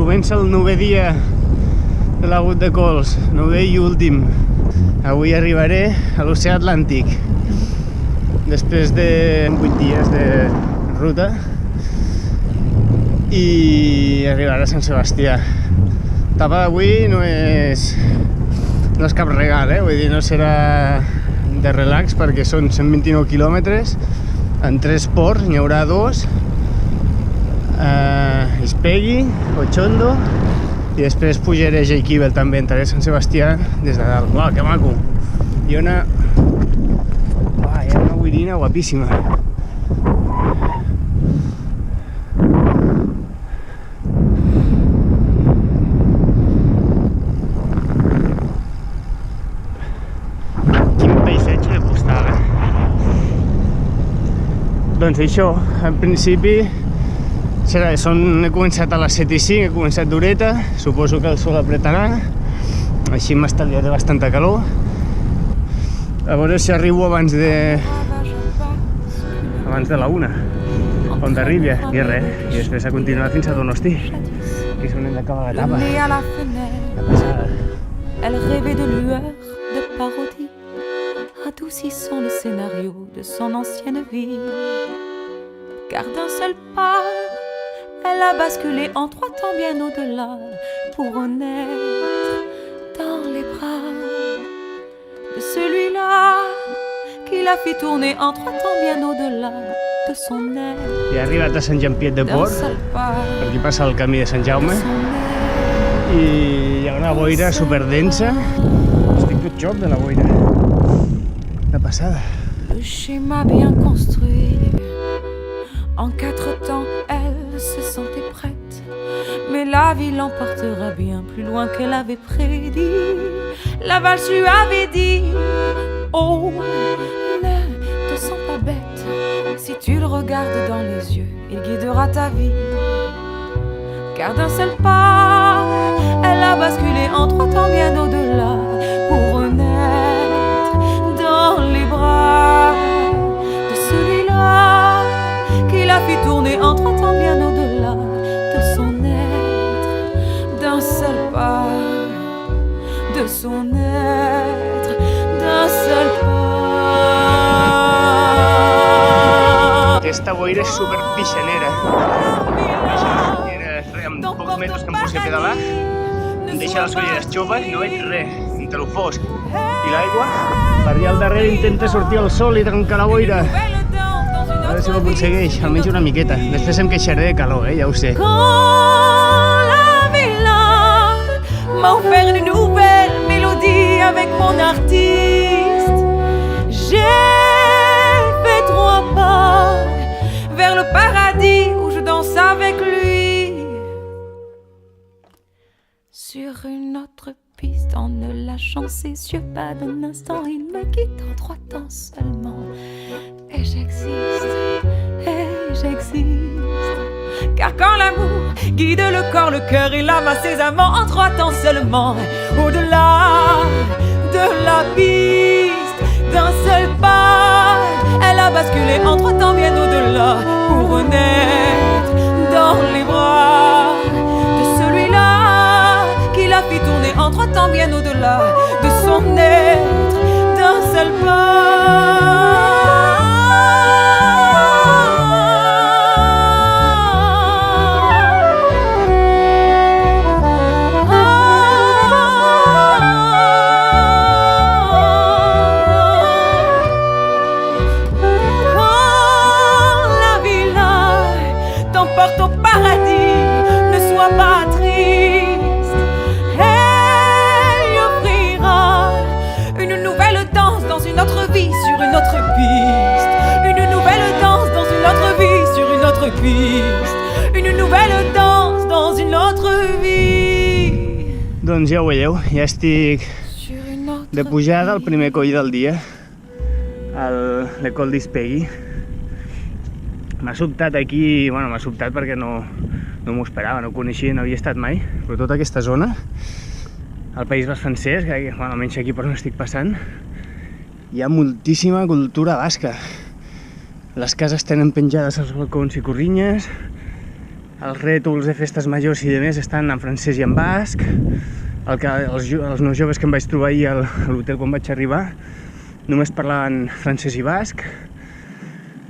Comença el 9è dia de l'agut de Cols, 9è i últim. Avui arribaré a l'oceà Atlàntic, després de 8 dies de ruta, i arribaré a Sant Sebastià. L'etapa d'avui no és cap regal, vull dir, no serà de relax perquè són 129 quilòmetres en 3 ports, n'hi haurà 2, Ispegui, Ochondo, i després pujaré a Jaikibel també, entraré a Sant Sebastià des de dalt. Uau, que maco! Hi ha una boirina guapíssima. Quin paisatge de postal, Doncs això, en principi, he començat a les 7:05, he començat d'horeta, suposo que el sol apretarà, així m'estalviaré bastanta calor. A veure si arribo abans de la 1, on d'arribi, i res, i després a continuar fins a Donosti, que és on hem d'acabar l'etapa. La passada. Elle rêvait de lueurs, de parodies, adoucissant le scénario de son ancienne vie. Car d'un seul pas, elle a basculé en 3 temps bien au-delà pour naître dans les bras de celui-là qui la fit tourner en 3 temps bien au-delà de son être. He arribat a Sant Jean-Pied de Port, per aquí passa el camí de Sant Jaume, i hi ha una boira superdensa. Estic tot xoc de la boira. Una passada. Le schéma bien construit, en 4 temps, elle se sentait prête. Mais la vie l'emportera bien plus loin qu'elle avait prédit. La valse lui avait dit: oh, ne te sens pas bête. Si tu le regardes dans les yeux, il guidera ta vie. Car d'un seul pas, elle a basculé en 3 temps bien au-delà pour naître dans les bras de celui-là qui la fit tourner en 3 temps bien au-delà de son être. D'un seul pas, de son être, d'un seul pas. Aquesta boira és super pixanera. Amb pocs metres que em posi a pedalar, em deixa les ulleres xoves i no veig res, entre el fosc i l'aigua. Per allà al darrere intenta sortir el sol i trencar la boira. A veure si ho aconsegueix, almenys una miqueta. Després em queixaré de calor, ja ho sé. Quand la villa m'a offert une nouvelle mélodie avec mon artiste, j'ai fait 3 pas vers le paradis où je danse avec lui. Sur une autre piste, en ne lâchant ses yeux pas d'un instant, il me quitte en 3 temps seulement. Et j'existe, car quand l'amour guide le corps, le cœur et l'âme à ses amants, en 3 temps seulement, au-delà de la piste, d'un seul pas, elle a basculé en 3 temps bien au-delà pour naître dans les bras de celui-là qui la fit tourner en 3 temps bien au-delà de son être, d'un seul pas. Une nouvelle danse dans une autre vie. Doncs ja ho veieu, ja estic de pujada al primer coll del dia, el Col d'Ispegui. M'ha sobtat aquí, bueno, m'ha sobtat perquè no m'ho esperava, no ho coneixia, no havia estat mai, però tota aquesta zona, el País Basc francès, que bueno, almenys aquí per on estic passant, hi ha moltíssima cultura basca. Les cases tenen penjades als balcons i corrinyes, els rètols de festes majors i de més estan en francès i en basc. Els nous joves que em vaig trobar ahir a l'hotel quan vaig arribar només parlaven francès i basc.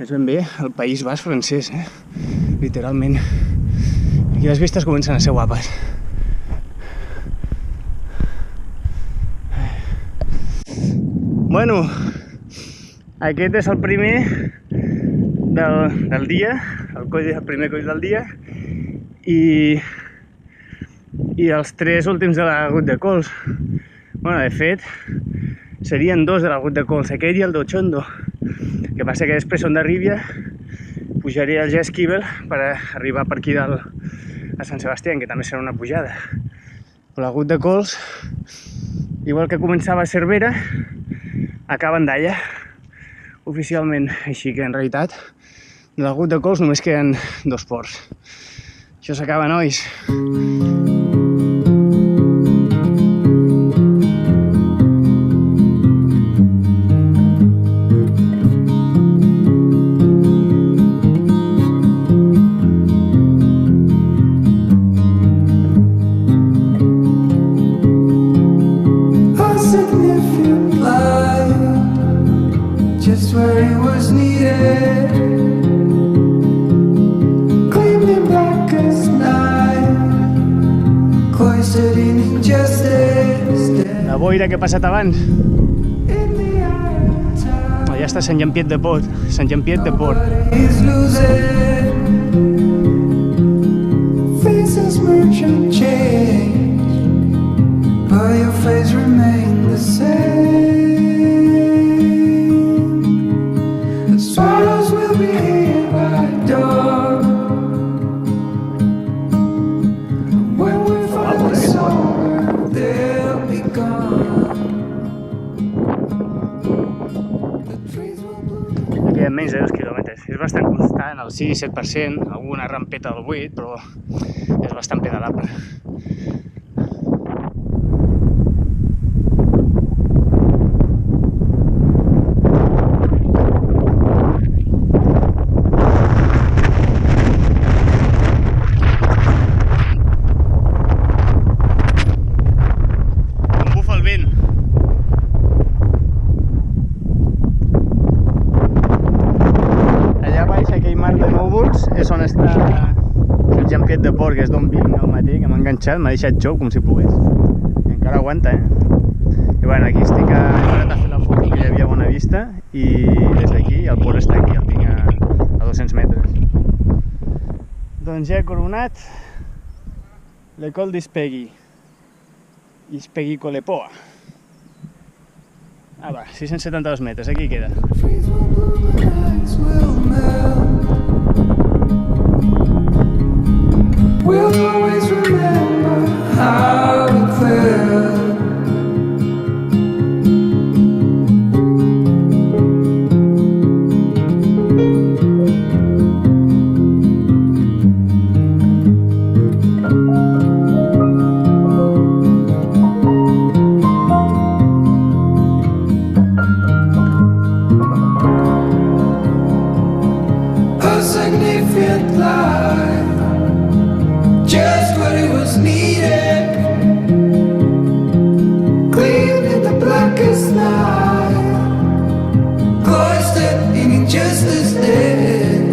És ben bé el País Basc francès, literalment. Aquí les vistes comencen a ser guapes. Bueno, aquest és el primer del dia, el primer coll del dia, i els 3 últims de la Route de Cols. Bueno, de fet, serien 2 de la Route de Cols, aquest i el d'Ochondo. El que passa que després, on d'Arribia, pujaré al Esquivel per arribar per aquí dalt a Sant Sebastià, que també serà una pujada. Però la Route de Cols, igual que començava a Cervera, acaba en Dalla, oficialment. Així que, en realitat, de la Route de Cols només queden 2 ports. Això s'acaba, nois. Just where it was needed, gleaming black as night, cloistered in injustice. La boira que he passat abans. Ja està Sant Jean-Pied de Port. Sant Jean-Pied de Port. Faces merge and change, but your face remains the same. Sorrows will be here by dawn. When we find the summer, they'll be gone. The trees will bloom. Queden menys de 2 quilòmetres. És bastant constant, el 6-7%, alguna rampeta del 8%, però és bastant pedalable. És on està el Jean-Pied de Port, que és d'on vinc al matí, que m'ha enganxat, m'ha deixat xou com si plogués. I encara aguanta, I bueno, aquí estic he parat a fer la foto, que hi havia bona vista, i des d'aquí el port està aquí, el tinc a 200 metres. Doncs ja he coronat le Col d'Ispegui. Ispegui Colepoa. Ah, va, 672 metres, aquí queda. We'll always remember how it felt. A significant life. Just what it was needed, clean in the blackest night, cloistered in injustice dead,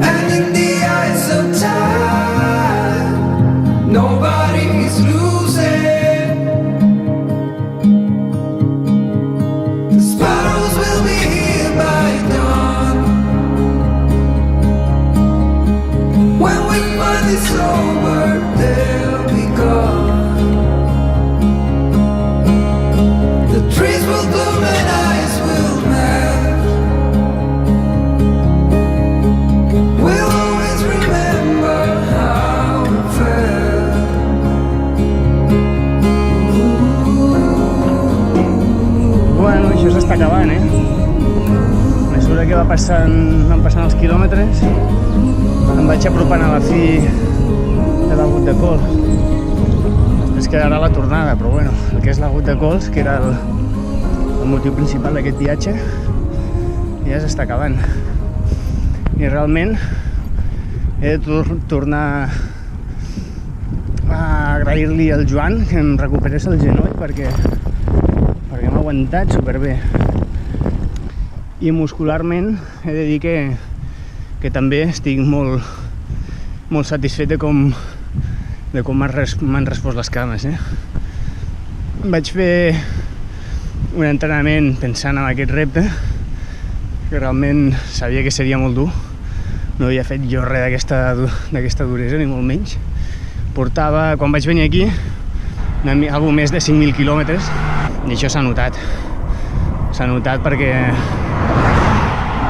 and in the eyes of time, nobody is losing. The sparrows will be here by dawn. When we find it's over, they'll be gone. The trees will bloom and ice will melt. We'll always remember how it felt. Bueno, això s'està acabant, A mesura que van passant els quilòmetres, em vaig apropant a la fi de la Route de Cols. Després quedarà la tornada, però bueno, el que és la Route de Cols, que era el motiu principal d'aquest viatge, ja s'està acabant. I realment He de tornar a agrair-li al Joan que em recuperés el genoll perquè m'ha aguantat superbé. I muscularment he de dir que també estic molt satisfet de com m'han respost les cames. Vaig fer un entrenament pensant en aquest repte, que realment sabia que seria molt dur. No havia fet jo res d'aquesta duresa, ni molt menys. Portava, quan vaig venir aquí, algo més de 5.000 quilòmetres, i això s'ha notat. S'ha notat perquè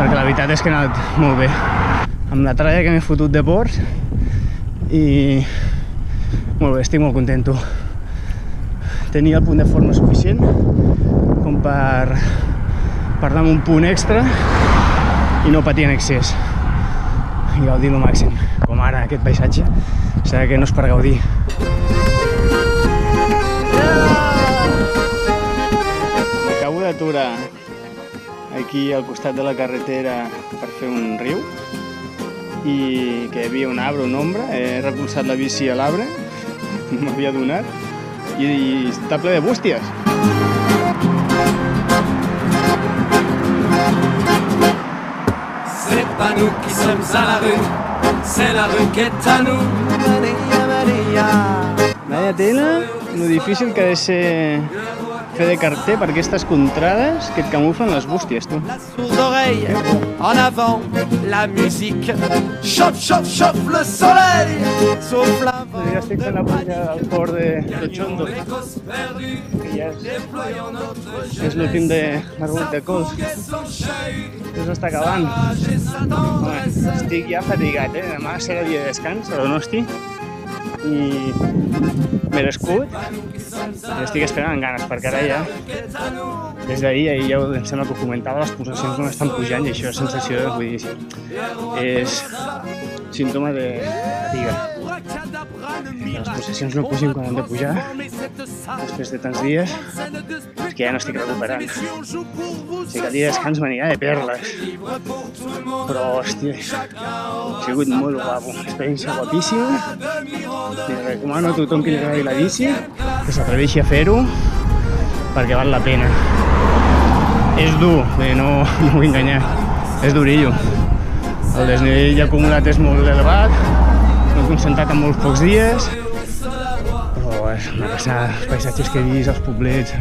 la veritat és que ha anat molt bé. Amb la tralla que m'he fotut de ports, i molt bé, estic molt content. Tenia el punt de forma suficient com per dar-me un punt extra i no patir en excés i gaudir al màxim, com ara aquest paisatge. Serà que no és per gaudir. M'acabo d'aturar aquí al costat de la carretera per fer un riu i que hi havia un arbre, una ombra. He recolzat la bici a l'arbre, m'havia donat, i està ple de bústies. C'est pas nous qui sommes à la rue, c'est la rue qui est à nous. Maria, Maria. Vaya tela, lo difícil que ha de ser fer de carter per aquestes contrades que et camuflen les bústies, tu. La sourde oreille, en avant, la musique. Chauffe, chauffe, chauffe le soleil, souffle un vent. Ja estic fent la pujada al port de Chondo, que ja és l'últim de l'arbut de cols. Ja s'està acabant. Estic ja fatigat, demà serà dia de descans a Donosti i merescut. I estic esperant amb ganes, perquè ara ja, des d'ahir ja em sembla que ho comentava, les pulsacions no estan pujant, i això és sensació, vull dir, és símptoma de fatiga. Que les pulsacions no pugin quan han de pujar, després de tants dies, és que ja no estic recuperant. O sigui que el dia de descans m'anirà de perles. Però, hòstia, ha sigut molt guapo. Experiència guapíssima. I recomano a tothom que li agradi la bici que s'atreveixi a fer-ho, perquè val la pena. És dur, no vull enganyar, és durillo. El desnivell acumulat és molt elevat, m'he concentrat en molts pocs dies, però és una passada. Els paisatges que he vist, els poblets,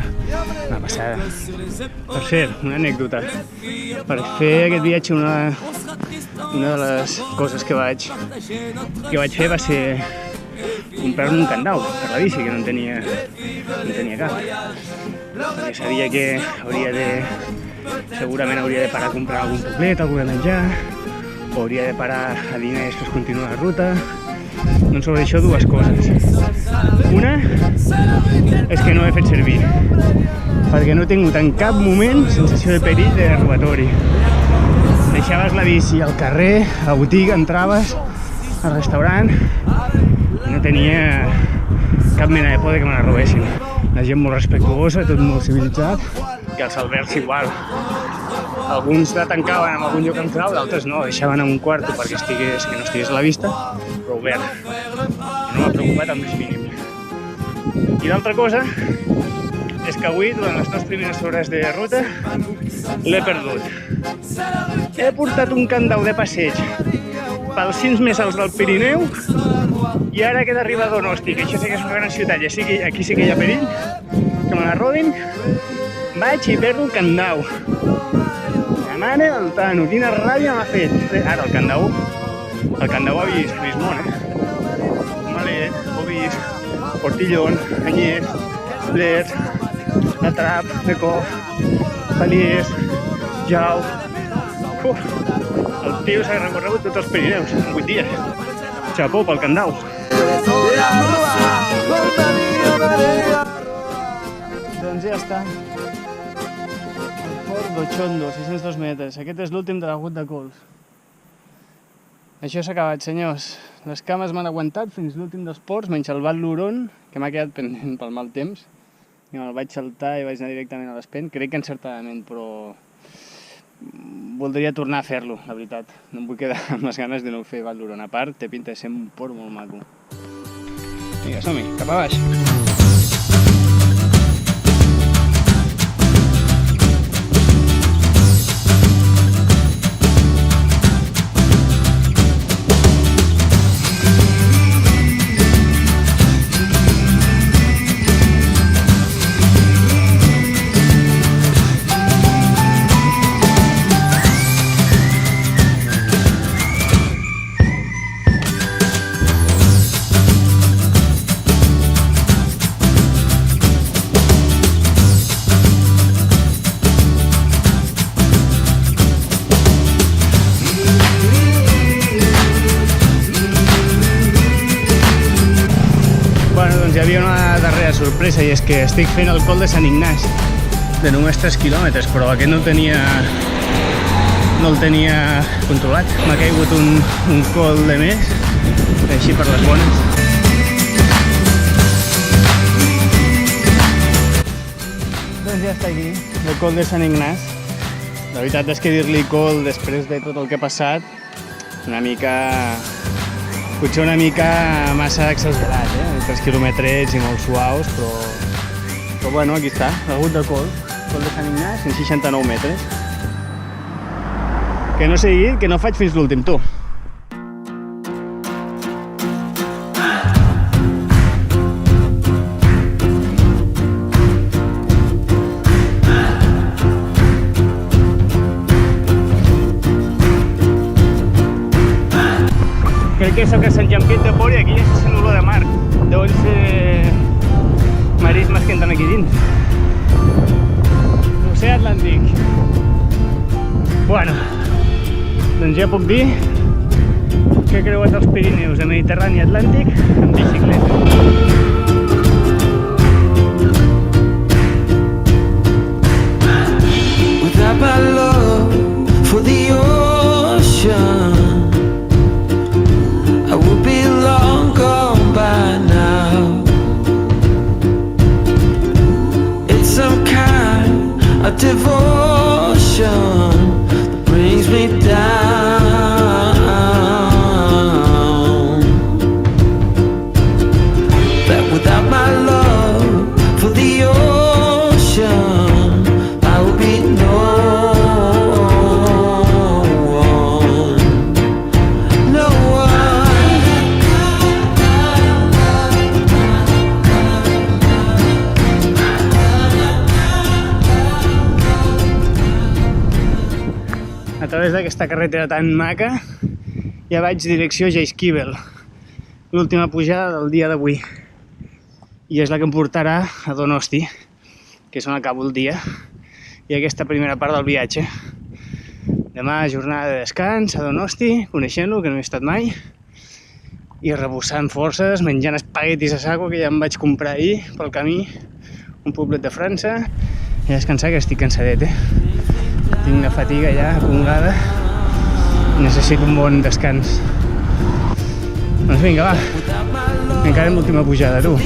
una passada. Per cert, una anècdota. Per fer aquest viatge, una de les coses que vaig fer va ser comprar-me un candau per la bici, que no en tenia cap. Perquè sabia que segurament hauria de parar a comprar algun poblet, algú de menjar, o hauria de parar a dinar i després continuar la ruta. Doncs sobre això dues coses. Una és que no he fet servir, perquè no he tingut en cap moment sensació de perill de robatori. Deixaves la bici al carrer, a la botiga, entraves al restaurant i no tenia cap mena de por que me la robessin. La gent molt respectuosa, tot molt civilitzat, i els albergs igual. Alguns la tancaven en algun lloc en clau, d'altres no, deixaven en un quarto perquè que no estigués a la vista, però obert. No m'ha preocupat el més mínim. I l'altra cosa és que avui, durant les 2 primeres hores de ruta, l'he perdut. He portat un candau de passeig pels cims més alts del Pirineu i ara que he d'arribar a Donosti, que això sí que és una gran ciutat i aquí sí que hi ha perill, que me la robin, vaig i perdo el candau. La mare del tano, quina ràbia m'ha fet. Ara el candau ha vist món, Malet, ho vist, Portillon, Anyet, Blet, Atrap, Necof, Paliers, Jau. El tio s'ha recorregut tots els Pirineus en 8 dies. Xapó pel candau. Doncs ja està. El port d'Ochondo, 602 metres. Aquest és l'últim de l'agut de cols. Això s'ha acabat, senyors. Les cames m'han aguantat fins l'últim dels ports, menys el Val l'Huron, que m'ha quedat pendent pel mal temps. I me'l vaig saltar i vaig anar directament a l'Espent. Crec que encertadament, però voldria tornar a fer-lo, la veritat. No em vull quedar amb les ganes de no fer Vall d'Hebron. A part, té pinta de ser un port molt maco. Vinga, som-hi, cap a baix. Hi havia una darrera sorpresa i és que estic fent el col de Sant Ignasi de només 3 quilòmetres, però aquest no el tenia controlat. M'ha caigut un col de més, així per les bones. Doncs ja està aquí, el col de Sant Ignasi. La veritat és que dir-li col després de tot el que ha passat, potser una mica massa exagerat, 3 quilometrets i molt suaus, però bueno, aquí està, el de col de Sant Ignasi, 169 metres. Que no sé dir, que no faig fins l'últim, tu. Crec que sóc a Sant Jampit de Port i aquí ja se sent olor de mar. Deuen ser marismes que entren aquí dins. L'oceà Atlàntic. Bueno, doncs ja puc dir que he creuat els Pirineus, el Mediterrani i Atlàntic en bicicleta. Without my love for the ocean, I would be long gone by now. It's some kind of devotion that brings me down. That without my love for the ocean, I would be no one. No one. A través d'aquesta carretera tan maca ja vaig direcció a Jaizkibel, l'última pujada del dia d'avui, i és la que em portarà a Donosti, que és on acabo el dia, i aquesta primera part del viatge. Demà jornada de descans a Donosti, coneixent-lo, que no he estat mai, i rebossant forces, menjant espaguetis a saco, que ja em vaig comprar ahir pel camí, un poblet de França, i a descansar, que estic cansadet, Tinc una fatiga ja acumulada i necessito un bon descans. Doncs vinga, va. Encara en l'última pujada, tu.